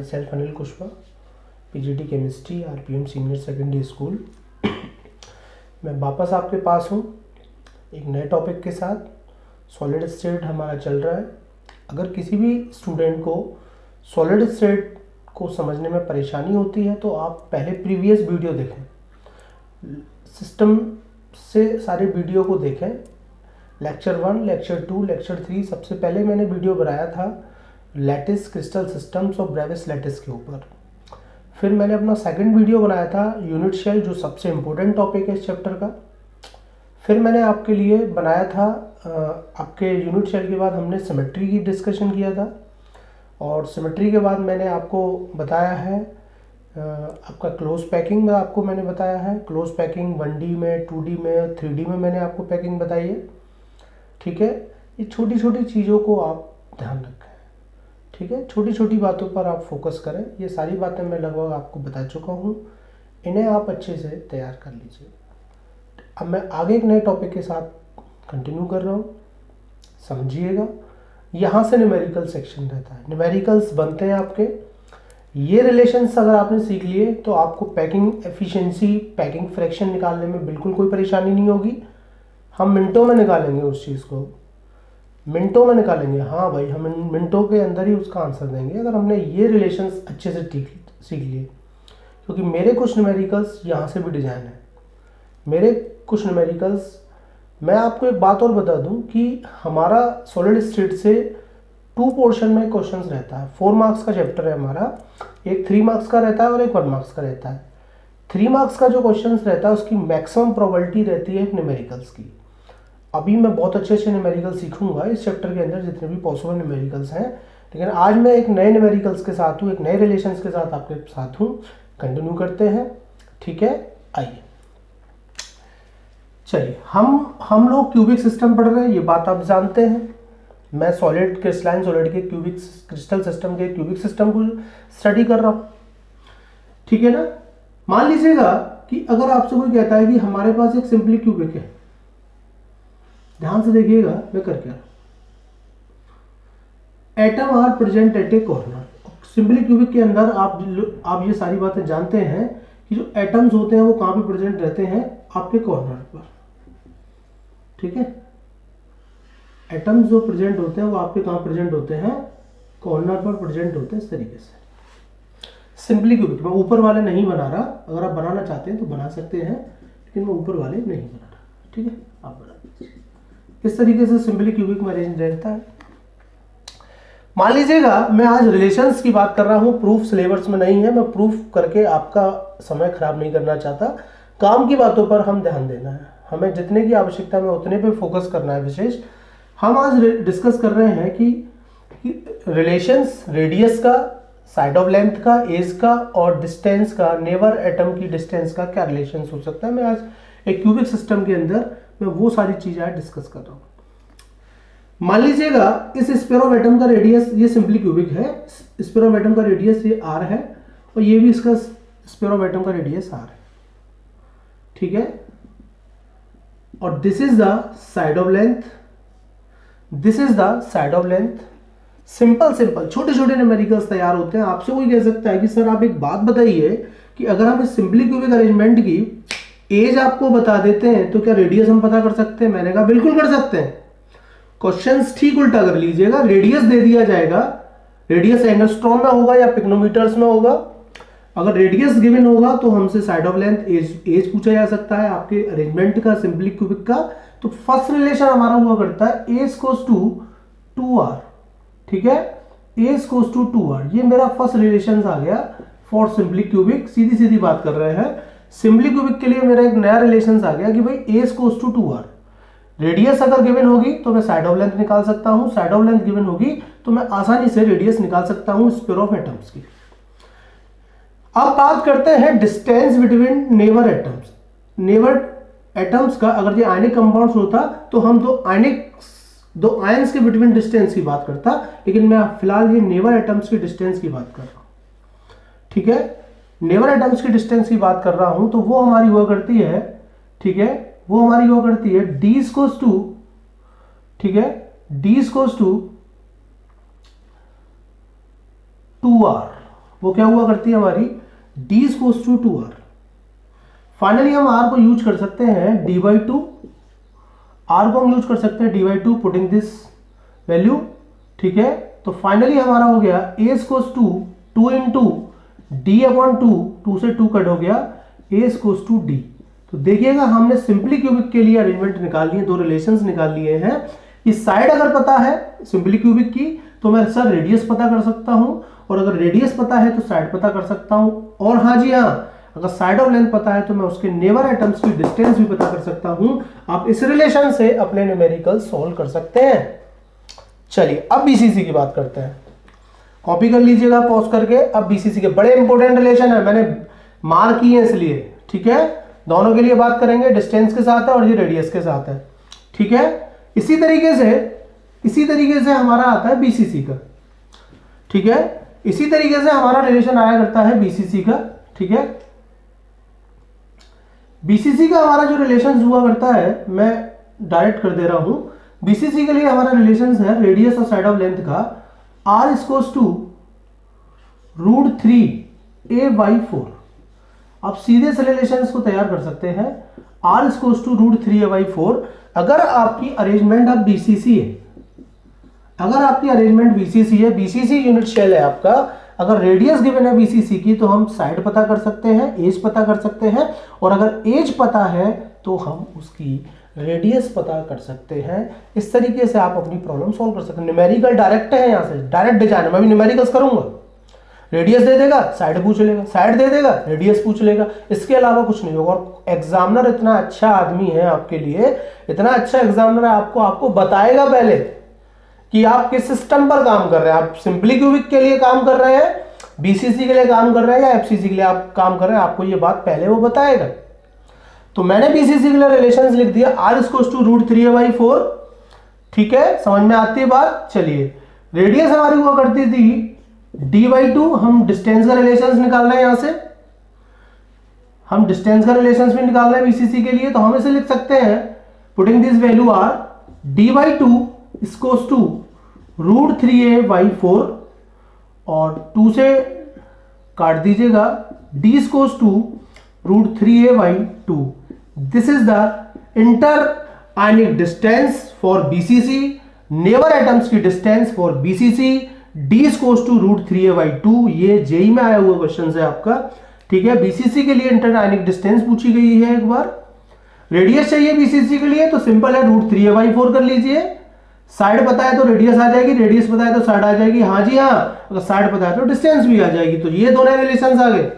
Self Anil Kushwaha, PGT chemistry, RPM senior secondary school. मैं वापस आपके पास हूँ एक नए टॉपिक के साथ। सॉलिड स्टेट हमारा चल रहा है। अगर किसी भी स्टूडेंट को सॉलिड स्टेट को समझने में परेशानी होती है तो आप पहले प्रीवियस वीडियो देखें, सिस्टम से सारे वीडियो को देखें। लेक्चर 1, लेक्चर 2, लेक्चर 3, सबसे पहले मैंने वीडियो बनाया था लैटिस क्रिस्टल सिस्टम्स और ब्रेविस लैटिस के ऊपर। फिर मैंने अपना सेकंड वीडियो बनाया था यूनिट शेल, जो सबसे इम्पोर्टेंट टॉपिक है इस चैप्टर का। फिर मैंने आपके लिए बनाया था आपके यूनिट शेल के बाद हमने सिमेट्री की डिस्कशन किया था, और सिमेट्री के बाद मैंने आपको बताया है आपका क्लोज पैकिंग में आपको मैंने बताया है। क्लोज पैकिंग 1D में, 2D में, 3D में मैंने आपको पैकिंग बताई है। ठीक है, ये छोटी छोटी चीज़ों को आप ध्यान रखें। ठीक है, छोटी छोटी बातों पर आप फोकस करें। ये सारी बातें मैं लगभग आपको बता चुका हूँ, इन्हें आप अच्छे से तैयार कर लीजिए। अब मैं आगे एक नए टॉपिक के साथ कंटिन्यू कर रहा हूँ, समझिएगा। यहाँ से न्यूमेरिकल सेक्शन रहता है, न्यूमेरिकल्स बनते हैं आपके। ये रिलेशंस अगर आपने सीख लिए तो आपको पैकिंग एफिशिएंसी, पैकिंग फ्रैक्शन निकालने में बिल्कुल कोई परेशानी नहीं होगी। हम मिनटों में निकालेंगे उस चीज़ को, मिनटों में निकालेंगे। हाँ भाई, हम मिनटों के अंदर ही उसका आंसर देंगे अगर हमने ये रिलेशंस अच्छे से सीख लिए। क्योंकि मेरे कुछ न्यूमेरिकल्स यहाँ से भी डिजाइन है। मेरे कुछ न्यूमेरिकल्स, मैं आपको एक बात और बता दूं कि हमारा सॉलिड स्टेट से 2 पोर्शन में क्वेश्चंस रहता है। 4 मार्क्स का चैप्टर है हमारा, एक 3 मार्क्स का रहता है और एक 1 मार्क्स का रहता है। 3 मार्क्स का जो क्वेश्चंस रहता है उसकी मैक्सिमम प्रोबेबिलिटी रहती है न्यूमेरिकल्स की। अभी मैं बहुत अच्छे अच्छे न्यूमेरिकल सीखूंगा इस चैप्टर के अंदर, जितने भी पॉसिबल न्यूमेरिकल्स हैं। लेकिन आज मैं एक नए न्यूमेरिकल्स के साथ हूँ, एक नए रिलेशंस के साथ आपके साथ हूँ। कंटिन्यू करते हैं। ठीक है, आइए चलिए। हम लोग क्यूबिक सिस्टम पढ़ रहे हैं, ये बात आप जानते हैं। मैं सॉलिड क्रिस्टलाइन सॉलिड के क्यूबिक क्रिस्टल सिस्टम के क्यूबिक सिस्टम को स्टडी कर रहा हूँ। ठीक है ना। मान लीजिएगा कि अगर आपसे कोई कहता है कि हमारे पास एक सिंपली क्यूबिक है, ध्यान से देखिएगा मैं कर क्या, atom are present at a corner. Simply cubic के अंदर आप ये सारी बातें जानते हैं कि जो एटम्स होते हैं वो कहां पे प्रेजेंट रहते हैं, आपके कॉर्नर पर। ठीक है, एटम्स जो प्रेजेंट होते हैं वो आपके कहां प्रेजेंट होते हैं, कॉर्नर पर प्रेजेंट होते हैं इस तरीके से। सिंपली क्यूबिक मैं ऊपर वाले नहीं बना रहा, अगर आप बनाना चाहते हैं तो बना सकते हैं, लेकिन मैं ऊपर वाले नहीं बना रहा। ठीक है, आप बना दीजिए। इस तरीके से सिंपली क्यूबिक में अरेंज रहता है। मान लीजिएगा मैं आज रिलेशंस की बात कर रहा हूं, प्रूफ सिलेबस में नहीं है, मैं प्रूफ करके आपका समय खराब नहीं करना चाहता। काम की बातों पर हम ध्यान देना है, हमें जितने की आवश्यकता है उतने पे फोकस करना है विशेष। हम आज डिस्कस कर रहे हैं कि रिलेशंस रेडियस का, साइड ऑफ लेंथ का, एज का और डिस्टेंस का, नेबर एटम की डिस्टेंस का क्या रिलेशन हो सकता है। मैं आज एक क्यूबिक सिस्टम के अंदर मैं वो सारी चीजें आज डिस्कस कर रहा हूं। मान लीजिएगा इस स्फीयर ऑफ एटम का रेडियस, ये सिंपली क्यूबिक है, स्फीयर ऑफ एटम का रेडियस ये r है और ये भी इसका स्फीयर ऑफ एटम का रेडियस r है। ठीक है, और this is the side of length, this is the side of length. Simple छोटे छोटे न्यूमेरिकल्स तैयार होते हैं। आपसे कोई कह सकता है कि सर आप एक बात बताइए कि अगर हम इस सिंपली क्यूबिक अरेंजमेंट की एज आपको बता देते हैं तो क्या रेडियस हम पता कर सकते हैं। मैंने कहा बिल्कुल कर सकते हैं। क्वेश्चंस ठीक उल्टा कर लीजिएगा, रेडियस दे दिया जाएगा, रेडियस एंगस्ट्रॉम में होगा या पिकोमीटर्स में होगा। अगर रेडियस गिवन होगा तो हमसे साइड ऑफ लेंथ, एज पूछा जा सकता है आपके अरेंजमेंट का, सिंपली क्यूबिक का। तो फर्स्ट रिलेशन हमारा हुआ करता है एज इक्वल्स टू 2r। ठीक है, एज इक्वल्स टू 2r, ये मेरा फर्स्ट रिलेशन आ गया फॉर सिंपली क्यूबिक। सीधी सीधी बात कर रहे हैं, सिंपली क्यूबिक के लिए मेरा एक नया रिलेशन आ गया कि भाई edge equals to 2r। Radius अगर गिवन होगी तो मैं साइड ऑफ लेंथ निकाल सकता हूं, साइड ऑफ लेंथ गिवन होगी तो मैं आसानी से रेडियस निकाल सकता हूं स्फीयर ऑफ एटम्स की। अब बात करते हैं distance between neighbour atoms. Neighbour atoms का अगर ये आयनिक कंपाउंड्स होता तो हम दो आयंस के बिटवीन डिस्टेंस की बात करता, लेकिन मैं फिलहाल ये नेबर एटम्स की डिस्टेंस की बात कर रहा हूं। ठीक है, नेबर एटम्स की डिस्टेंस की बात कर रहा हूं तो वो हमारी हुआ करती है, ठीक है, वो हमारी हुआ करती है d इक्वल्स टू, ठीक है, d इक्वल्स टू 2r। वो क्या हुआ करती है हमारी d is equals to 2r। Finally हम r को यूज कर सकते हैं d/2, r को हम यूज कर सकते हैं d/2 पुटिंग दिस वैल्यू, ठीक है। तो फाइनली हमारा हो गया a equals to 2 into d/2, 2 से 2 कट हो गया, a इक्वल्स टू d। तो देखिएगा हमने सिंपली क्यूबिक के लिए अरेंजमेंट निकाल लिए, दो रिलेशंस निकाल लिए हैं। इस साइड अगर पता है सिंपली क्यूबिक की तो मैं सर रेडियस पता कर सकता हूं, और अगर रेडियस पता है तो साइड पता कर सकता हूं, और हाँ जी हाँ, अगर साइड ऑफ लेंथ पता है तो मैं उसके नेबर एटम्स की डिस्टेंस भी पता कर सकता हूं। आप इस रिलेशन से अपने न्यूमेरिकल सॉल्व कर सकते हैं। चलिए अब बीसीसी की बात करते हैं, कॉपी कर लीजिएगा पॉज करके। अब बीसीसी के बड़े इंपॉर्टेंट रिलेशन है, मैंने मार्क किए इसलिए, ठीक है। दोनों के लिए बात करेंगे, डिस्टेंस के साथ है और ये रेडियस के साथ है, ठीक है। इसी तरीके से हमारा आता है बीसीसी का, ठीक है। इसी तरीके से हमारा रिलेशन आया करता है बीसीसी का, ठीक है। बीसीसी का हमारा जो रिलेशन हुआ करता है, मैं डायरेक्ट कर दे रहा हूं। बीसीसी के लिए हमारा रिलेशन है रेडियस और साइड ऑफ लेंथ का r इक्वल्स टू √3a/4। आप सीधे से रिलेशंस को तैयार कर सकते हैं, r इक्वल्स टू √3a/4। अगर आपकी अरेंजमेंट अब बीसीसी है, अगर आपकी अरेंजमेंट बीसीसी है, बीसीसी यूनिट शेल है आपका, अगर रेडियस गिवन है बीसीसी की तो हम साइड पता कर सकते हैं, एज पता कर सकते हैं, और अगर एज पता है तो हम उसकी रेडियस पता कर सकते हैं। इस तरीके से आप अपनी प्रॉब्लम सॉल्व कर सकते हैं। न्यूमेरिकल डायरेक्ट है, यहां से डायरेक्ट डिजाइन। मैं भी न्यूमेरिकल्स करूंगा, रेडियस दे देगा साइड पूछ लेगा, साइड दे देगा रेडियस पूछ लेगा, इसके अलावा कुछ नहीं होगा। और एग्जामिनर इतना अच्छा आदमी है आपके लिए, इतना अच्छा एग्जामिनर है, आपको बताएगा पहले कि आप किस सिस्टम पर काम कर रहे हैं। आप सिंपली क्यूबिक के लिए काम कर रहे हैं, बीसीसी के लिए काम कर रहे हैं, या एफसीसी के लिए आप काम कर रहे हैं, आपको ये बात पहले वो बताएगा। तो मैंने बीसीसी के लिए रिलेशंस लिख दिया, r इक्वल्स टू √3a/4, ठीक है। समझ में आती है बात। चलिए रेडियस हमारी हुआ करती थी d/2, हम डिस्टेंस का रिलेशंस निकाल रहे हैं, यहां से हम डिस्टेंस का रिलेशंस भी निकाल रहे हैं बीसीसी के लिए, तो हम इसे लिख सकते हैं putting this value r d/2 equals to √3a/4, और 2 से काट दीजिएगा, d equals to √3a/2। This is the inter ionic distance for BCC, neighbour atoms की distance for BCC, d equals to √3a/2। ये जेई में आया हुआ क्वेश्चन है आपका, ठीक है। बीसीसी के लिए इंटर आयनिक डिस्टेंस पूछी गई है एक बार, रेडियस चाहिए बीसीसी के लिए तो सिंपल है √3a/4 कर लीजिए। साइड पता है तो रेडियस आ जाएगी, रेडियस पता है तो साइड आ जाएगी, हाँ जी हाँ, अगर साइड पता है तो डिस्टेंस भी आ जाएगी। तो ये दोनों रिलेशंस आ गए,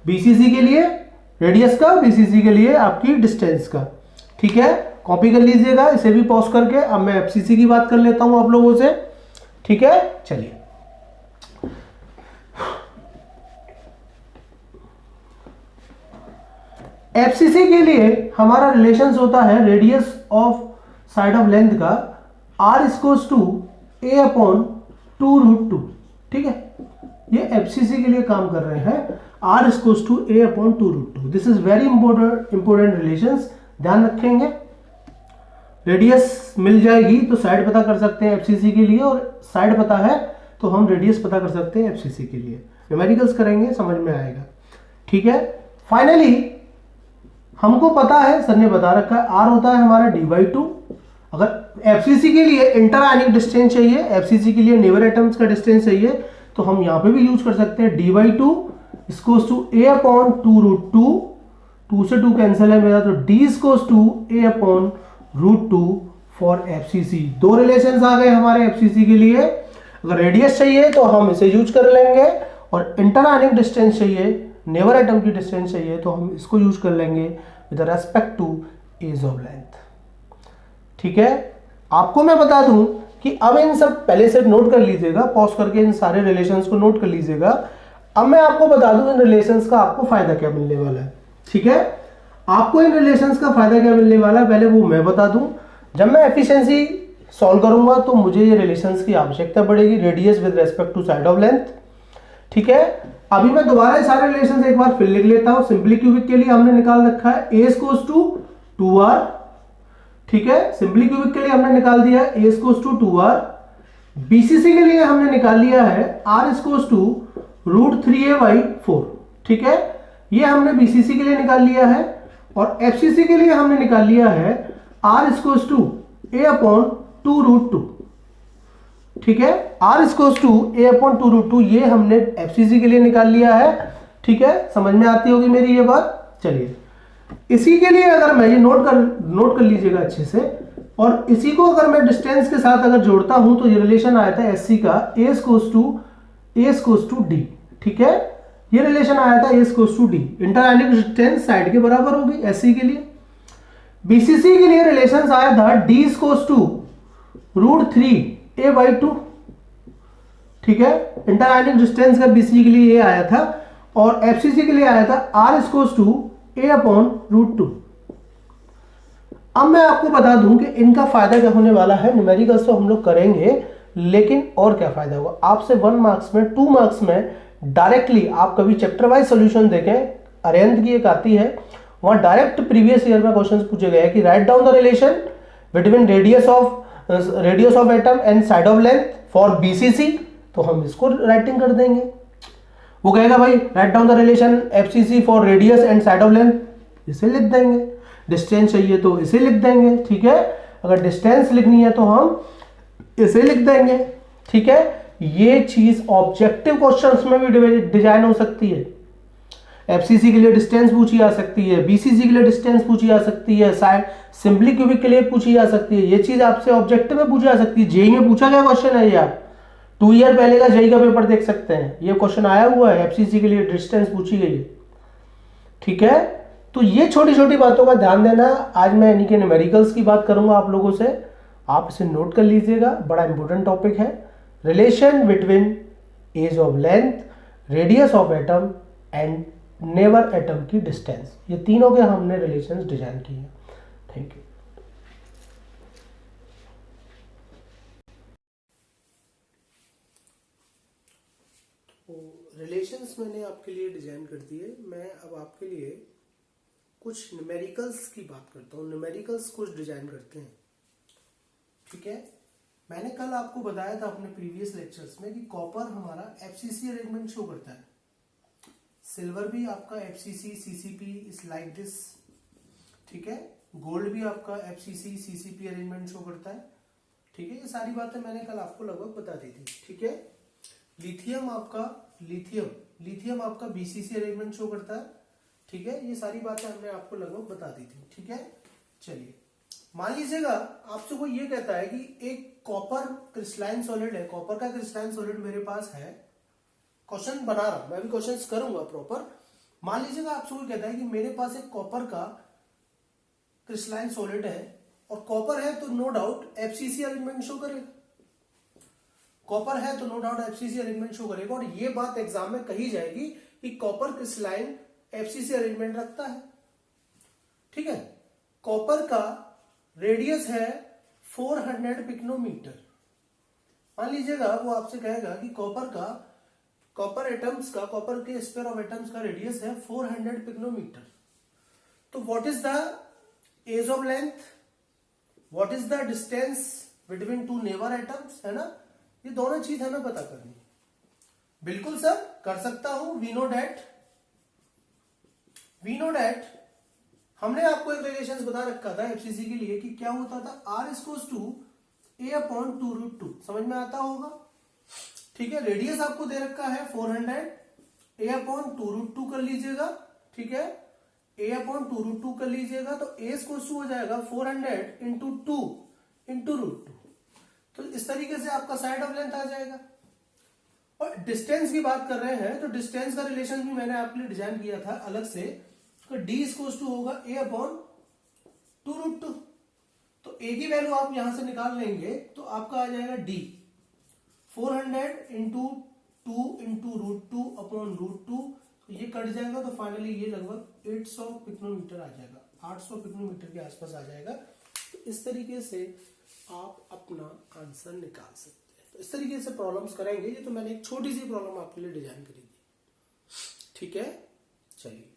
बीसीसी के लिए रेडियस का, बीसीसी के लिए आपकी डिस्टेंस का, ठीक है। कॉपी कर लीजिएगा इसे भी पॉज करके। अब मैं एफसीसी की बात कर लेता हूं आप लोगों से, ठीक है। चलिए एफसीसी के लिए हमारा रिलेशंस होता है radius of side of length का r इक्वल्स टू a/2√2, ठीक है। ये एफसीसी के लिए काम कर रहे हैं, r equals to a/2√2। This is very important relations, ध्यान रखेंगे। रेडियस मिल जाएगी तो साइड पता कर सकते हैं एफसीसी के लिए, और साइड पता है तो हम रेडियस पता कर सकते हैं एफसीसी के लिए। न्यूमेरिकल्स करेंगे समझ में आएगा, ठीक है। फाइनली हमको पता है, सर ने बता रखा है, r होता है हमारा d/2। अगर एफसीसी के लिए इंटर आयनिक डिस्टेंस चाहिए, एफसीसी के लिए नेबर एटम्स का डिस्टेंस चाहिए, तो हम यहां पे भी यूज कर सकते हैं d/2 इक्वल्स टू a/2√2। 2 से 2 कैंसिल है मेरा, तो d equals to a/√2 for FCC. दो रिलेशंस आ गए हमारे एफसीसी के लिए। अगर रेडियस चाहिए तो हम इसे यूज कर लेंगे, और इंटर आयनिक डिस्टेंस चाहिए, नेबर एटम की डिस्टेंस चाहिए, तो हम इसको यूज कर लेंगे with respect to edge of length, ठीक है। आपको मैं बता दूं कि अब इन सब पहले से नोट कर लीजिएगा, पॉज करके इन सारे रिलेशंस को नोट कर लीजिएगा। अब मैं आपको बता दूं इन रिलेशंस का आपको फायदा क्या मिलने वाला है, ठीक है। आपको इन रिलेशंस का फायदा क्या मिलने वाला है पहले वो मैं बता दूं। जब मैं एफिशिएंसी सॉल्व करूंगा तो मुझे ये रिलेशंस की आवश्यकता पड़ेगी, radius with respect to side of length, ठीक है। अभी मैं दोबारा सारे रिलेशंस एक बार फिर लिख लेता हूं। सिंपली क्यूबिक के लिए हमने निकाल रखा है a इक्वल्स टू 2r, ठीक है। सिंपली क्यूबिक के लिए हमने निकाल दिया है a equals to 2r। BCC के लिए हमने निकाल लिया है r इक्वल्स टू √3a/4, ठीक है। ये हमने बीसीसी के लिए निकाल लिया है और एफसीसी के लिए हमने निकाल लिया है r=a/2√2, ठीक है। r=a/2√2 ये हमने एफसीसी के लिए निकाल लिया है, ठीक है। समझ में आती होगी मेरी ये बात। चलिए इसी के लिए अगर मैं ये नोट कर लीजिएगा अच्छे से, और इसी को अगर मैं डिस्टेंस के साथ अगर जोड़ता हूं तो ये रिलेशन आया था एससी का a=d, ठीक है। ये रिलेशन आया था a=d, इंटरआयनिक डिस्टेंस साइड के बराबर होगी एससी के लिए। बीसीसी के लिए रिलेशन आया था d=√3a/2, ठीक है। इंटरआयनिक डिस्टेंस का बीसीसी के लिए ये आया था और एफसीसी के लिए आया था r=a/√2। अब मैं आपको बता दूं कि इनका फायदा क्या होने वाला है। न्यूमेरिकल्स तो हम लोग करेंगे, लेकिन और क्या फायदा होगा आपसे 1 मार्क्स में 2 मार्क्स में डायरेक्टली आप कभी चैप्टर वाइज सॉल्यूशन देखें। अरिहंत की एक आती है, वहां डायरेक्ट प्रीवियस ईयर में क्वेश्चन पूछे गए कि write down the relation between radius of atom and side of length for BCC, तो हम इसको राइटिंग कर देंगे। वो कहेगा भाई write down the relation FCC for radius and side of length, इसे लिख देंगे। डिस्टेंस चाहिए तो इसे लिख देंगे, ठीक है। अगर डिस्टेंस लिखनी है तो हम इसे लिख देंगे, ठीक है। ये चीज ऑब्जेक्टिव क्वेश्चंस में भी डिजाइन हो सकती है। एफसीसी के लिए डिस्टेंस पूछी जा सकती है, बीसीसी के लिए डिस्टेंस पूछी जा सकती है, साइड सिंपली क्यूबिक के लिए पूछी जा सकती है। ये चीज आपसे ऑब्जेक्टिव में पूछी जा सकती है। जेई में पूछा गया क्वेश्चन है ये, आप 2 ईयर पहले का जेई का पेपर देख सकते हैं। ये क्वेश्चन आया हुआ है, एफसीसी के लिए डिस्टेंस पूछी गई है, ठीक है। तो ये छोटी छोटी बातों का ध्यान देना। आज मैं यानी कि न्यूमेरिकल्स की बात करूंगा आप लोगों से, आप इसे नोट कर लीजिएगा, बड़ा इंपॉर्टेंट टॉपिक है। Relation between edge of length, radius of atom and neighbour atom की डिस्टेंस, ये तीनों के हमने रिलेशंस डिजाइन किए हैं। Thank you. रिलेशंस मैंने आपके लिए डिजाइन कर दिए। मैं अब आपके लिए कुछ न्यूमेरिकल्स की बात करता हूँ। न्यूमेरिकल्स कुछ डिजाइन करते हैं, ठीक है। मैंने कल आपको बताया था अपने प्रीवियस लेक्चर्स में कि कॉपर हमारा एफसीसी अरेंजमेंट शो करता है, सिल्वर भी आपका FCC CCP is like this, ठीक है। गोल्ड भी आपका एफसीसी सीसीपी अरेंजमेंट शो करता है, ठीक है। ये सारी बातें मैंने कल आपको लगभग बता दी थी, ठीक है। लिथियम आपका बीसीसी अरेंजमेंट शो करता है, ठीक है। ये सारी बातें हमने आपको लगभग बता दी थी, ठीक है। चलिए मान लीजिएगा आपसे कोई ये कहता है कि एक कॉपर क्रिस्टलाइन सॉलिड है, कॉपर का क्रिस्टलाइन सॉलिड मेरे पास है। क्वेश्चन बना रहा हूं मैं, भी क्वेश्चंस करूंगा प्रॉपर। मान लीजिएगा आपसे कोई कहता है कि मेरे पास एक कॉपर का क्रिस्टलाइन सॉलिड है, और कॉपर है तो no doubt FCC arrangement show करेगा। कॉपर है तो no doubt FCC arrangement show करेगा, और ये बात एग्जाम में कही जाएगी कि कॉपर क्रिस्टलाइन एफसीसी अरेंजमेंट रखता है, ठीक है। कॉपर का रेडियस है 400 पिकोमीटर। मान लीजिएगा वो आपसे कहेगा कि कॉपर के स्क्वायर ऑफ एटम्स का रेडियस है 400 पिकोमीटर। तो what is the edge of length, what is the distance between two neighbour atoms, है ना। ये दोनों चीज हमें पता करनी है। बिल्कुल सर कर सकता हूं। वी नो डेट हमने आपको एक रिलेशंस बता रखा था एफसीसी के लिए कि क्या होता था, r=a/2√2, समझ में आता होगा, ठीक है। रेडियस आपको दे रखा है 400, a/2√2 कर लीजिएगा, ठीक है। a/2√2 कर लीजिएगा तो a= हो जाएगा 400 इंटू 2 इंटू √2। तो इस तरीके से आपका साइड ऑफ लेंथ आ जाएगा। और डिस्टेंस की बात कर रहे हैं तो डिस्टेंस का रिलेशन भी मैंने आपके लिए डिजाइन किया था अलग से। तो d होगा a/2√2। तो a की वैल्यू आप यहां से निकाल लेंगे तो आपका आ जाएगा d 400 इंटू 2 इंटू √2/√2। तो ये कट जाएगा तो फाइनली ये लगभग 800 पिकोमीटर आ जाएगा, 800 पिकोमीटर के आसपास आ जाएगा। तो इस तरीके से आप अपना आंसर निकाल सकते हैं। तो इस तरीके से प्रॉब्लम्स करेंगे। ये तो मैंने एक छोटी सी प्रॉब्लम आपके लिए डिजाइन करी थी, ठीक है। चलिए